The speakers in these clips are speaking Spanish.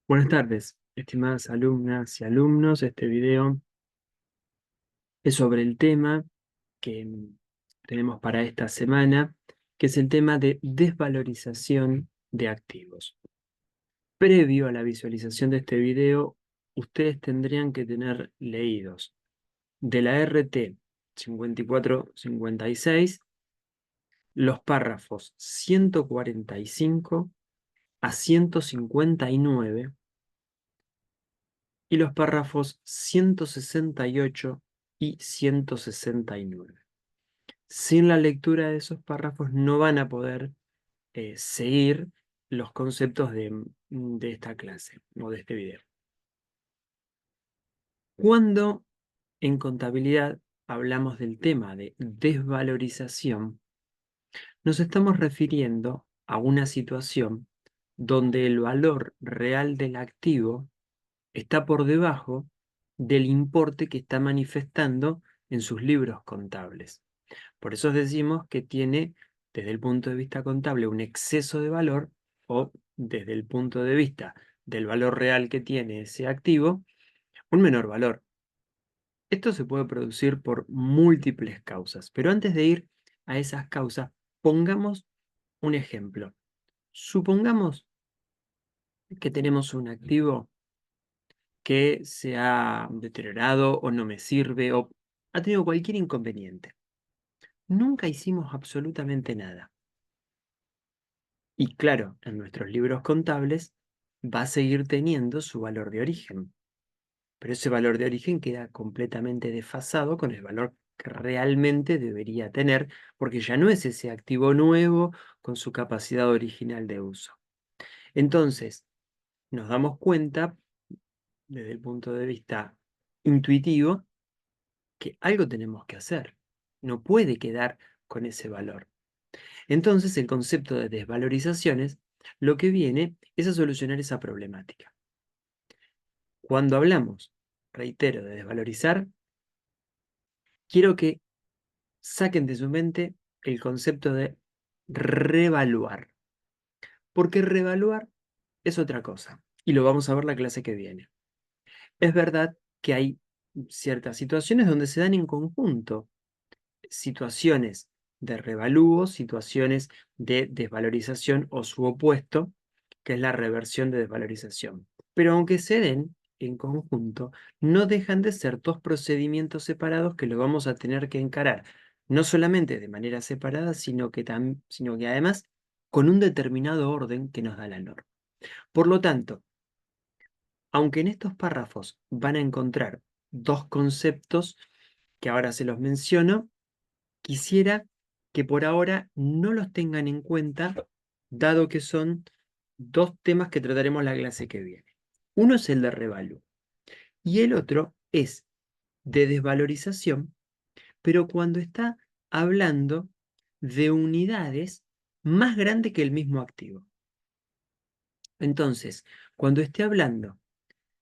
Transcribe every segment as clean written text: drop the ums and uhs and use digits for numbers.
Buenas tardes, estimadas alumnas y alumnos. Este video es sobre el tema que tenemos para esta semana, que es el tema de desvalorización de activos. Previo a la visualización de este video, ustedes tendrían que tener leídos de la RT 54-56 los párrafos 145 a 159 y los párrafos 168 y 169. Sin la lectura de esos párrafos no van a poder seguir los conceptos de esta clase o de este video. Cuando en contabilidad hablamos del tema de desvalorización, nos estamos refiriendo a una situación donde el valor real del activo está por debajo del importe que está manifestando en sus libros contables. Por eso decimos que tiene, desde el punto de vista contable, un exceso de valor o desde el punto de vista del valor real que tiene ese activo, un menor valor. Esto se puede producir por múltiples causas, pero antes de ir a esas causas, pongamos un ejemplo. Supongamos que tenemos un activo que se ha deteriorado o no me sirve o ha tenido cualquier inconveniente. Nunca hicimos absolutamente nada. Y claro, en nuestros libros contables va a seguir teniendo su valor de origen, pero ese valor de origen queda completamente desfasado con el valor que realmente debería tener, porque ya no es ese activo nuevo con su capacidad original de uso. Entonces, nos damos cuenta, desde el punto de vista intuitivo, que algo tenemos que hacer. No puede quedar con ese valor. Entonces, el concepto de desvalorizaciones lo que viene es a solucionar esa problemática. Cuando hablamos, reitero, de desvalorizar, quiero que saquen de su mente el concepto de revaluar, porque revaluar es otra cosa, y lo vamos a ver la clase que viene. Es verdad que hay ciertas situaciones donde se dan en conjunto situaciones de revalúo, situaciones de desvalorización o su opuesto, que es la reversión de desvalorización. Pero aunque se den en conjunto, no dejan de ser dos procedimientos separados que lo vamos a tener que encarar, no solamente de manera separada, sino que además con un determinado orden que nos da la norma. Por lo tanto, aunque en estos párrafos van a encontrar dos conceptos que ahora se los menciono, quisiera que por ahora no los tengan en cuenta, dado que son dos temas que trataremos la clase que viene. Uno es el de revalú y el otro es de desvalorización, pero cuando está hablando de unidades más grandes que el mismo activo. Entonces, cuando esté hablando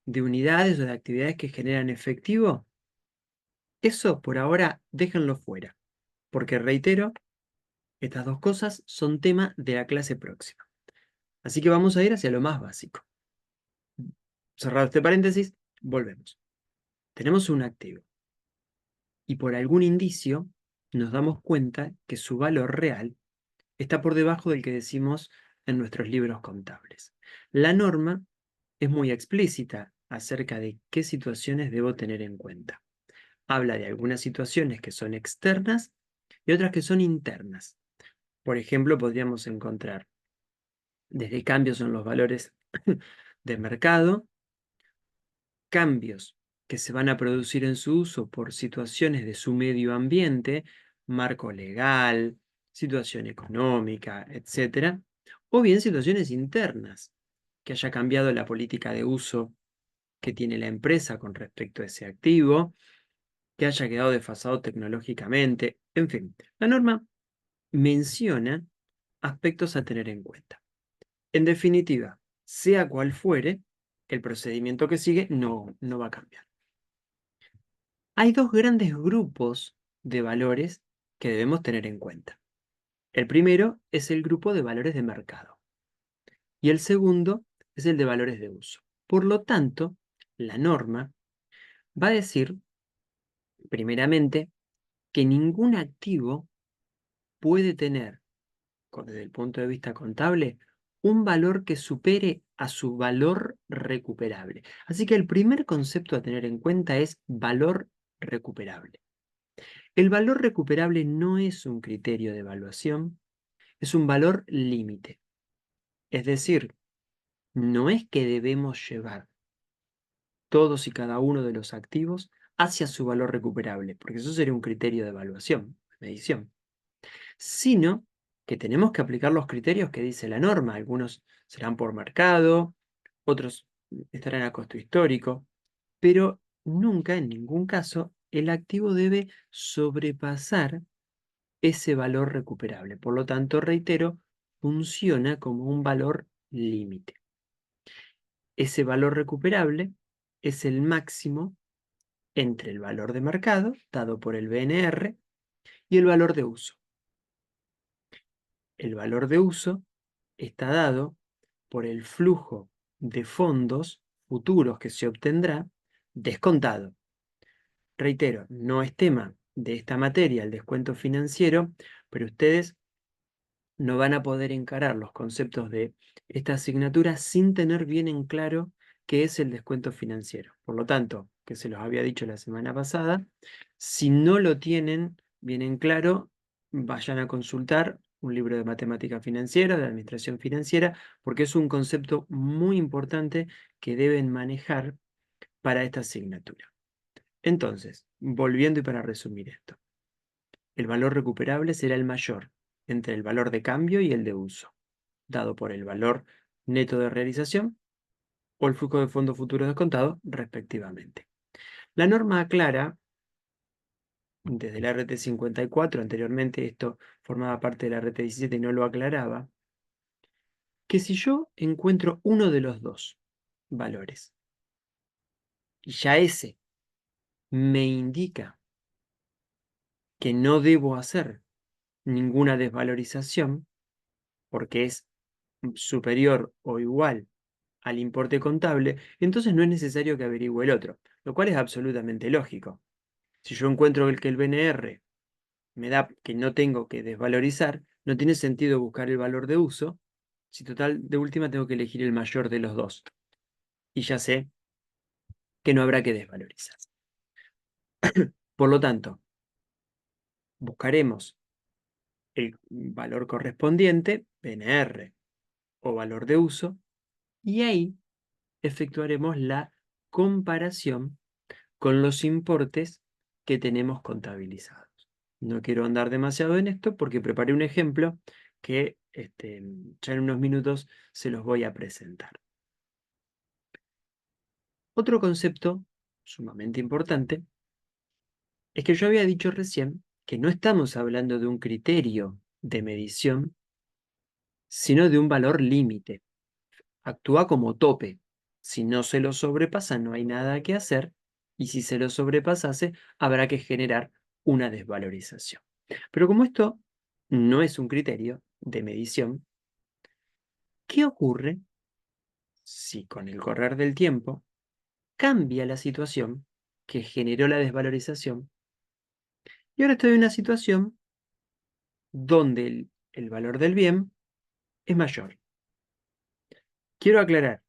de unidades o de actividades que generan efectivo, eso por ahora déjenlo fuera, porque reitero, estas dos cosas son tema de la clase próxima. Así que vamos a ir hacia lo más básico. Cerrado este paréntesis, volvemos. Tenemos un activo y por algún indicio nos damos cuenta que su valor real está por debajo del que decimos en nuestros libros contables. La norma es muy explícita acerca de qué situaciones debo tener en cuenta. Habla de algunas situaciones que son externas y otras que son internas. Por ejemplo, podríamos encontrar desde cambios en los valores de mercado, cambios que se van a producir en su uso por situaciones de su medio ambiente, marco legal, situación económica, etcétera, o bien situaciones internas, que haya cambiado la política de uso que tiene la empresa con respecto a ese activo, que haya quedado desfasado tecnológicamente, en fin, la norma menciona aspectos a tener en cuenta. En definitiva, sea cual fuere, el procedimiento que sigue no va a cambiar. Hay dos grandes grupos de valores que debemos tener en cuenta. El primero es el grupo de valores de mercado y el segundo es el de valores de uso. Por lo tanto, la norma va a decir, primeramente, que ningún activo puede tener, desde el punto de vista contable, un valor que supere a su valor recuperable. Así que el primer concepto a tener en cuenta es valor recuperable. El valor recuperable no es un criterio de evaluación, es un valor límite. Es decir, no es que debemos llevar todos y cada uno de los activos hacia su valor recuperable, porque eso sería un criterio de evaluación, de medición, sino que tenemos que aplicar los criterios que dice la norma. Algunos serán por mercado, otros estarán a costo histórico, pero nunca, en ningún caso, el activo debe sobrepasar ese valor recuperable. Por lo tanto, reitero, funciona como un valor límite. Ese valor recuperable es el máximo entre el valor de mercado, dado por el BNR, y el valor de uso. El valor de uso está dado por el flujo de fondos futuros que se obtendrá descontado. Reitero, no es tema de esta materia el descuento financiero, pero ustedes no van a poder encarar los conceptos de esta asignatura sin tener bien en claro qué es el descuento financiero. Por lo tanto, que se los había dicho la semana pasada, si no lo tienen bien en claro, vayan a consultar un libro de matemática financiera, de administración financiera, porque es un concepto muy importante que deben manejar para esta asignatura. Entonces, volviendo y para resumir esto, el valor recuperable será el mayor entre el valor de cambio y el de uso, dado por el valor neto de realización o el flujo de fondos futuros descontados, respectivamente. La norma aclara, desde el RT 54, anteriormente esto formaba parte del RT 17 y no lo aclaraba, que si yo encuentro uno de los dos valores y ya ese me indica que no debo hacer ninguna desvalorización porque es superior o igual al importe contable, entonces no es necesario que averigüe el otro, lo cual es absolutamente lógico. Si yo encuentro que el BNR me da que no tengo que desvalorizar, no tiene sentido buscar el valor de uso, si total de última tengo que elegir el mayor de los dos. Y ya sé que no habrá que desvalorizar. Por lo tanto, buscaremos el valor correspondiente, BNR o valor de uso, y ahí efectuaremos la comparación con los importes que tenemos contabilizados. No quiero andar demasiado en esto porque preparé un ejemplo que ya en unos minutos se los voy a presentar. Otro concepto sumamente importante es que yo había dicho recién que no estamos hablando de un criterio de medición, sino de un valor límite. Actúa como tope. Si no se lo sobrepasa, no hay nada que hacer, y si se lo sobrepasase, habrá que generar una desvalorización. Pero como esto no es un criterio de medición, ¿qué ocurre si con el correr del tiempo cambia la situación que generó la desvalorización y ahora estoy en una situación donde el valor del bien es mayor? Quiero aclarar,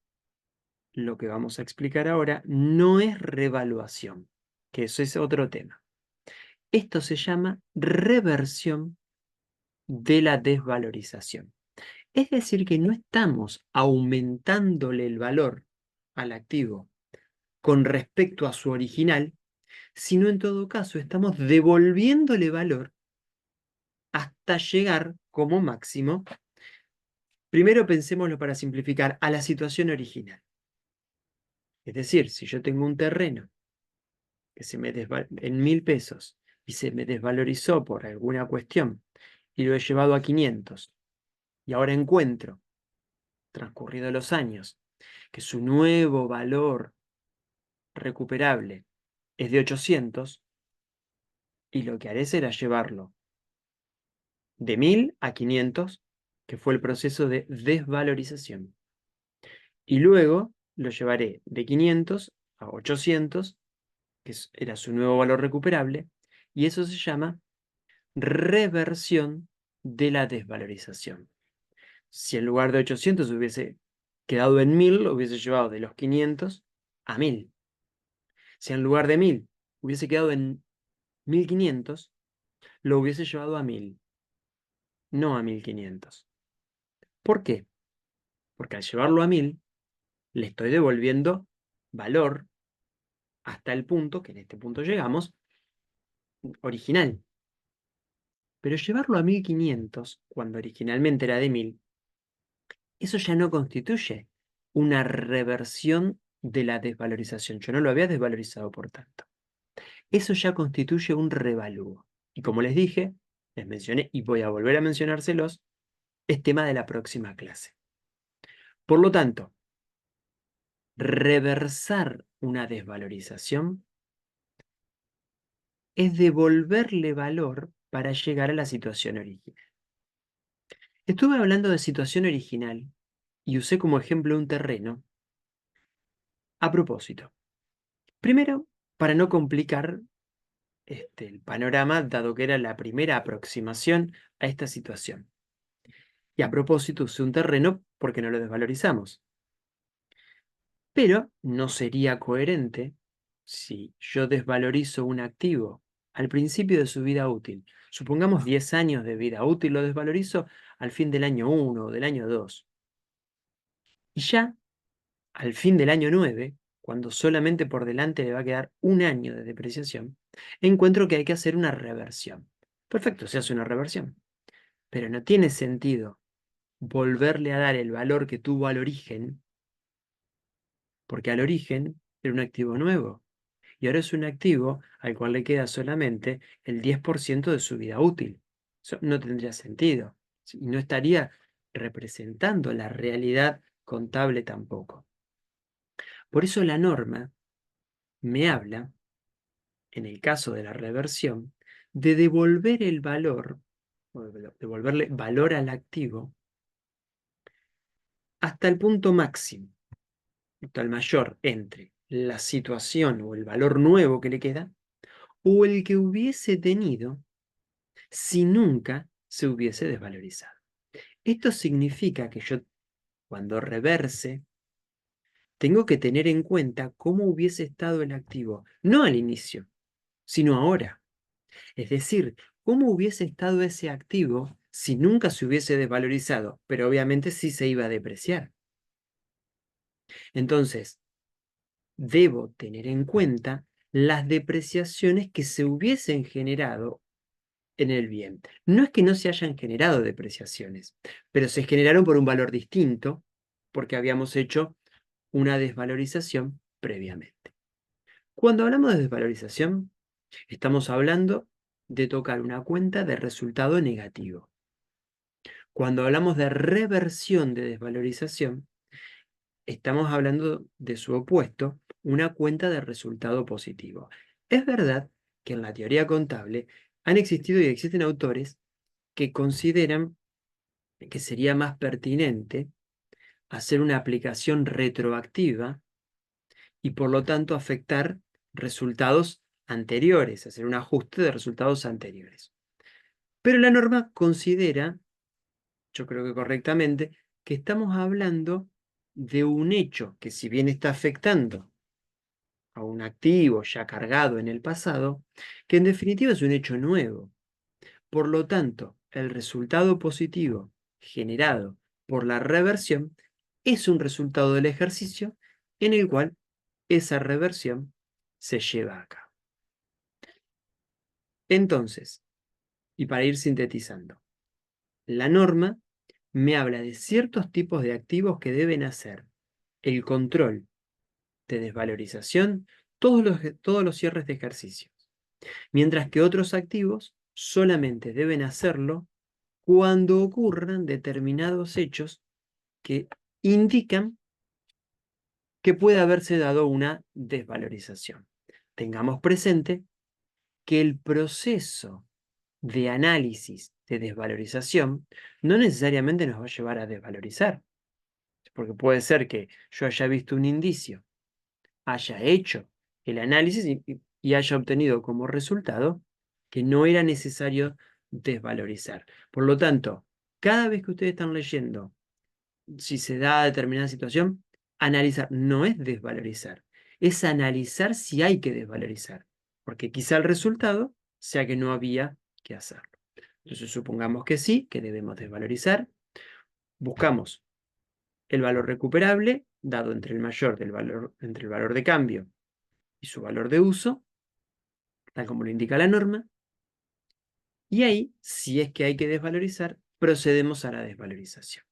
lo que vamos a explicar ahora no es revaluación, que eso es otro tema. Esto se llama reversión de la desvalorización. Es decir, que no estamos aumentándole el valor al activo con respecto a su original, sino en todo caso estamos devolviéndole valor hasta llegar como máximo. Primero pensémoslo para simplificar a la situación original. Es decir, si yo tengo un terreno que se me en 1.000 pesos y se me desvalorizó por alguna cuestión y lo he llevado a 500 y ahora encuentro, transcurridos los años, que su nuevo valor recuperable es de 800 y lo que haré será llevarlo de 1.000 a 500, que fue el proceso de desvalorización. Y luego lo llevaré de 500 a 800, que era su nuevo valor recuperable, y eso se llama reversión de la desvalorización. Si en lugar de 800 hubiese quedado en 1000, lo hubiese llevado de los 500 a 1000. Si en lugar de 1000 hubiese quedado en 1500, lo hubiese llevado a 1000, no a 1500. ¿Por qué? Porque al llevarlo a 1000, le estoy devolviendo valor hasta el punto, que en este punto llegamos, original. Pero llevarlo a 1500, cuando originalmente era de 1000, eso ya no constituye una reversión de la desvalorización. Yo no lo había desvalorizado, por tanto. Eso ya constituye un revalúo. Y como les dije, les mencioné y voy a volver a mencionárselos, es tema de la próxima clase. Por lo tanto, reversar una desvalorización es devolverle valor para llegar a la situación original. Estuve hablando de situación original y usé como ejemplo un terreno a propósito. Primero, para no complicar el panorama, dado que era la primera aproximación a esta situación. Y a propósito usé un terreno porque no lo desvalorizamos. Pero no sería coherente si yo desvalorizo un activo al principio de su vida útil. Supongamos 10 años de vida útil, lo desvalorizo al fin del año 1 o del año 2. Y ya al fin del año 9, cuando solamente por delante le va a quedar un año de depreciación, encuentro que hay que hacer una reversión. Perfecto, se hace una reversión. Pero no tiene sentido volverle a dar el valor que tuvo al origen, porque al origen era un activo nuevo. Y ahora es un activo al cual le queda solamente el 10% de su vida útil. Eso no tendría sentido. Y no estaría representando la realidad contable tampoco. Por eso la norma me habla, en el caso de la reversión, de devolver el valor, o devolverle valor al activo hasta el punto máximo, el mayor entre la situación o el valor nuevo que le queda o el que hubiese tenido si nunca se hubiese desvalorizado. Esto significa que yo, cuando reverse, tengo que tener en cuenta cómo hubiese estado el activo, no al inicio, sino ahora. Es decir, cómo hubiese estado ese activo si nunca se hubiese desvalorizado, pero obviamente sí se iba a depreciar. Entonces, debo tener en cuenta las depreciaciones que se hubiesen generado en el bien. No es que no se hayan generado depreciaciones, pero se generaron por un valor distinto porque habíamos hecho una desvalorización previamente. Cuando hablamos de desvalorización, estamos hablando de tocar una cuenta de resultado negativo. Cuando hablamos de reversión de desvalorización, estamos hablando de su opuesto, una cuenta de resultado positivo. Es verdad que en la teoría contable han existido y existen autores que consideran que sería más pertinente hacer una aplicación retroactiva y por lo tanto afectar resultados anteriores, hacer un ajuste de resultados anteriores. Pero la norma considera, yo creo que correctamente, que estamos hablando de un hecho que si bien está afectando a un activo ya cargado en el pasado, que en definitiva es un hecho nuevo. Por lo tanto, el resultado positivo generado por la reversión es un resultado del ejercicio en el cual esa reversión se lleva a cabo. Entonces, y para ir sintetizando, la norma me habla de ciertos tipos de activos que deben hacer el control de desvalorización todos los cierres de ejercicio, mientras que otros activos solamente deben hacerlo cuando ocurran determinados hechos que indican que puede haberse dado una desvalorización. Tengamos presente que el proceso de análisis de desvalorización no necesariamente nos va a llevar a desvalorizar. Porque puede ser que yo haya visto un indicio, haya hecho el análisis y haya obtenido como resultado que no era necesario desvalorizar. Por lo tanto, cada vez que ustedes están leyendo si se da determinada situación, analizar no es desvalorizar, es analizar si hay que desvalorizar, porque quizá el resultado sea que no había que hacerlo. Entonces supongamos que sí, que debemos desvalorizar, buscamos el valor recuperable dado entre el mayor del valor, entre el valor de cambio y su valor de uso, tal como lo indica la norma, y ahí, si es que hay que desvalorizar, procedemos a la desvalorización.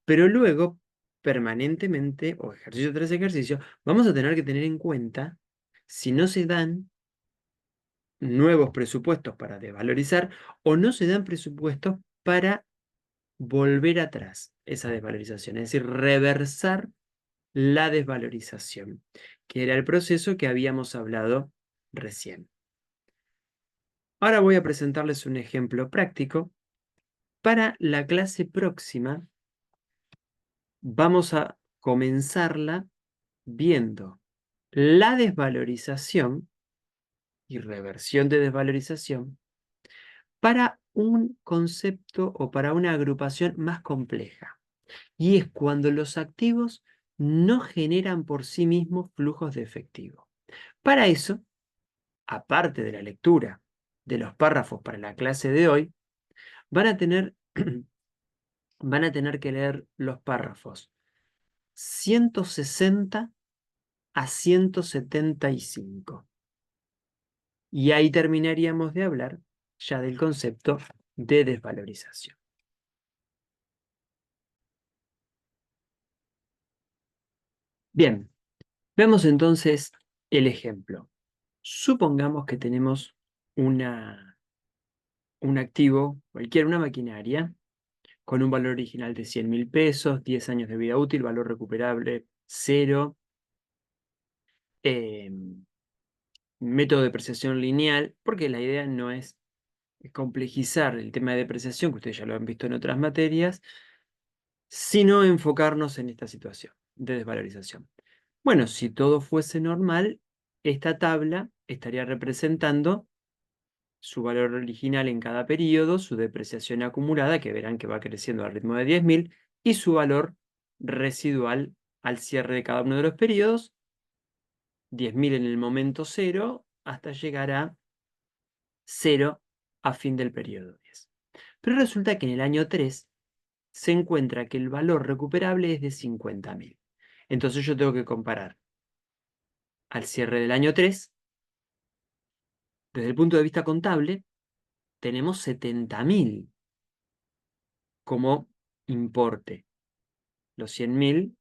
Pero luego, permanentemente, o ejercicio tras ejercicio, vamos a tener que tener en cuenta si no se dan nuevos presupuestos para desvalorizar o no se dan presupuestos para volver atrás esa desvalorización, es decir, reversar la desvalorización, que era el proceso que habíamos hablado recién. Ahora voy a presentarles un ejemplo práctico. Para la clase próxima vamos a comenzarla viendo la desvalorización y reversión de desvalorización para un concepto o para una agrupación más compleja. Y es cuando los activos no generan por sí mismos flujos de efectivo. Para eso, aparte de la lectura de los párrafos para la clase de hoy, van a tener, van a tener que leer los párrafos 160 a 175. Y ahí terminaríamos de hablar ya del concepto de desvalorización. Bien, veamos entonces el ejemplo. Supongamos que tenemos un activo, una maquinaria, con un valor original de 100.000 pesos, 10 años de vida útil, valor recuperable 0, eh, método de depreciación lineal, porque la idea no es complejizar el tema de depreciación, que ustedes ya lo han visto en otras materias, sino enfocarnos en esta situación de desvalorización. Bueno, si todo fuese normal, esta tabla estaría representando su valor original en cada periodo, su depreciación acumulada, que verán que va creciendo al ritmo de 10.000, y su valor residual al cierre de cada uno de los periodos, 10.000 en el momento cero, hasta llegar a 0 a fin del periodo 10. Pero resulta que en el año 3 se encuentra que el valor recuperable es de 50.000. Entonces yo tengo que comparar al cierre del año 3, desde el punto de vista contable, tenemos 70.000 como importe, los 100.000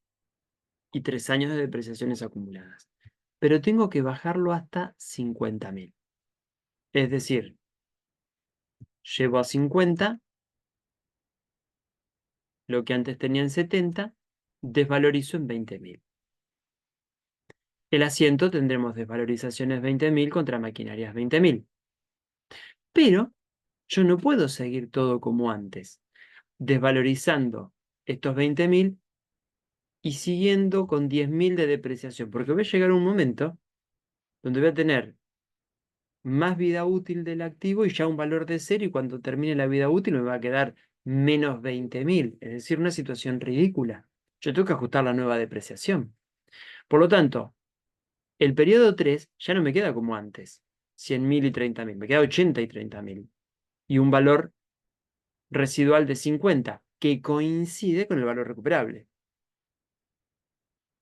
y 3 años de depreciaciones acumuladas. Pero tengo que bajarlo hasta 50.000. Es decir, llevo a 50 lo que antes tenía en 70, desvalorizo en 20.000. El asiento tendremos desvalorizaciones 20.000 contra maquinarias 20.000. Pero yo no puedo seguir todo como antes, desvalorizando estos 20.000 y siguiendo con 10.000 de depreciación, porque voy a llegar a un momento donde voy a tener más vida útil del activo y ya un valor de cero, y cuando termine la vida útil me va a quedar menos 20.000, es decir, una situación ridícula. Yo tengo que ajustar la nueva depreciación. Por lo tanto, el periodo 3 ya no me queda como antes, 100.000 y 30.000, me queda 80 y 30.000. Y un valor residual de 50, que coincide con el valor recuperable.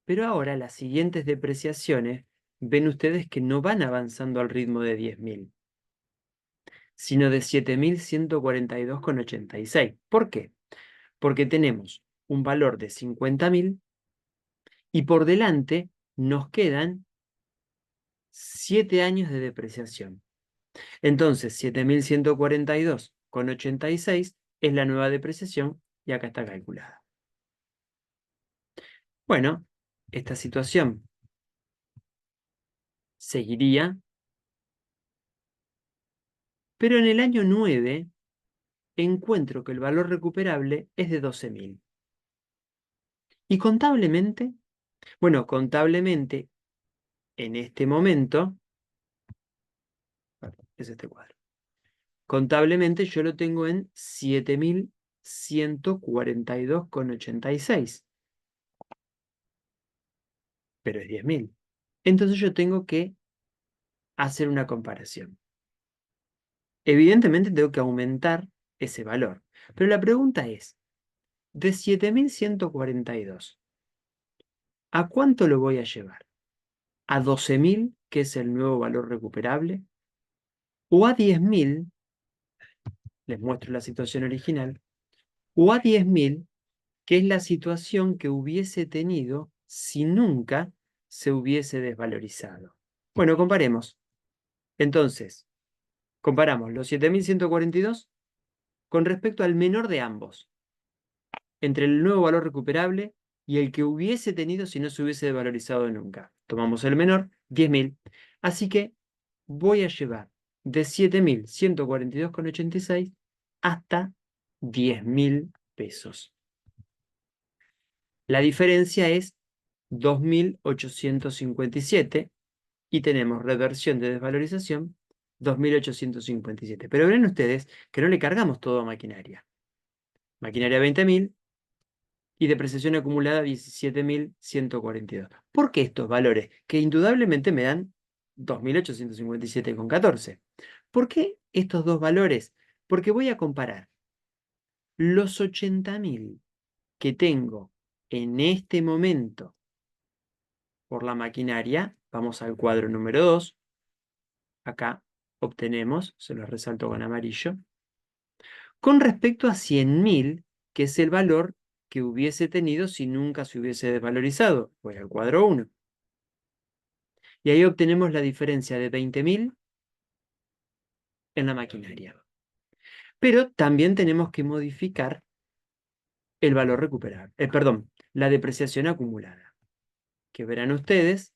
Pero ahora las siguientes depreciaciones, ven ustedes que no van avanzando al ritmo de 10.000, sino de 7.142,86. ¿Por qué? Porque tenemos un valor de 50.000 y por delante nos quedan 7 años de depreciación. Entonces, 7.142,86 es la nueva depreciación y acá está calculada. Bueno, esta situación seguiría, pero en el año 9 encuentro que el valor recuperable es de 12.000 Y contablemente, bueno, contablemente, en este momento, perdón, es este cuadro. Contablemente yo lo tengo en 7.142,86, pero es 10.000. Entonces yo tengo que hacer una comparación. Evidentemente tengo que aumentar ese valor, pero la pregunta es, de 7.142, ¿a cuánto lo voy a llevar? ¿A 12.000, que es el nuevo valor recuperable? ¿O a 10.000? Les muestro la situación original. ¿O a 10.000, que es la situación que hubiese tenido si nunca se hubiese desvalorizado? Bueno, comparemos. Entonces, comparamos los 7.142 con respecto al menor de ambos, entre el nuevo valor recuperable y el que hubiese tenido si no se hubiese desvalorizado nunca. Tomamos el menor, 10.000. Así que voy a llevar de 7.142,86 hasta 10.000 pesos. La diferencia es 2.857 y tenemos reversión de desvalorización 2.857. Pero ven ustedes que no le cargamos todo a maquinaria. Maquinaria 20.000 y depreciación acumulada 17.142. ¿Por qué estos valores? Que indudablemente me dan 2.857,14. ¿Por qué estos dos valores? Porque voy a comparar los 80.000 que tengo en este momento por la maquinaria. Vamos al cuadro número 2. Acá obtenemos, se los resalto con amarillo, con respecto a 100.000, que es el valor que hubiese tenido si nunca se hubiese desvalorizado. Voy al cuadro 1. Y ahí obtenemos la diferencia de 20.000 en la maquinaria. Pero también tenemos que modificar el valor recuperable, perdón, la depreciación acumulada, que verán ustedes,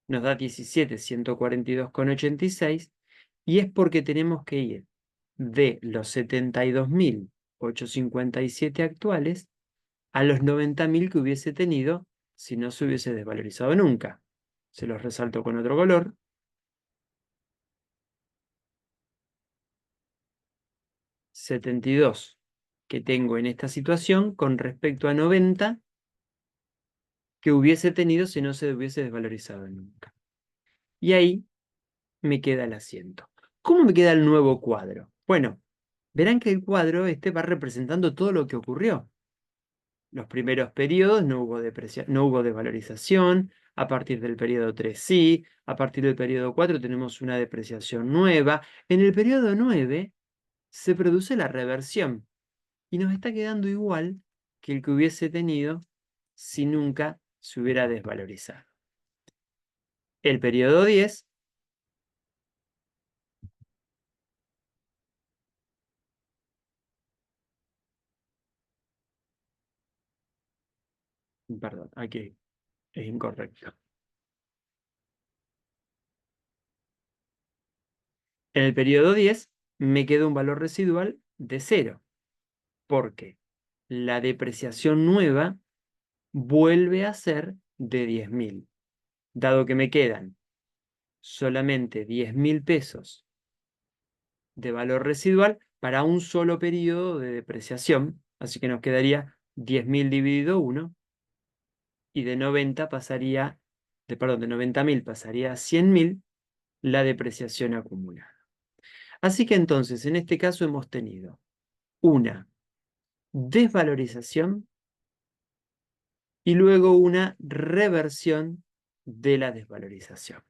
nos da 17.142,86 y es porque tenemos que ir de los 72.857 actuales a los 90.000 que hubiese tenido si no se hubiese desvalorizado nunca. Se los resalto con otro color. 72 que tengo en esta situación con respecto a 90 que hubiese tenido si no se hubiese desvalorizado nunca. Y ahí me queda el asiento. ¿Cómo me queda el nuevo cuadro? Bueno, verán que el cuadro este va representando todo lo que ocurrió. Los primeros periodos no hubo desvalorización, a partir del periodo 3 sí, a partir del periodo 4 tenemos una depreciación nueva. En el periodo 9 se produce la reversión y nos está quedando igual que el que hubiese tenido si nunca se hubiera desvalorizado. El periodo 10, perdón, aquí es incorrecto. En el periodo 10 me queda un valor residual de 0, porque la depreciación nueva vuelve a ser de 10.000, dado que me quedan solamente 10.000 pesos de valor residual para un solo periodo de depreciación, así que nos quedaría 10.000 dividido 1, y de 90 pasaría, perdón, de 90.000 pasaría a 100.000 la depreciación acumulada. Así que entonces, en este caso hemos tenido una desvalorización y luego una reversión de la desvalorización.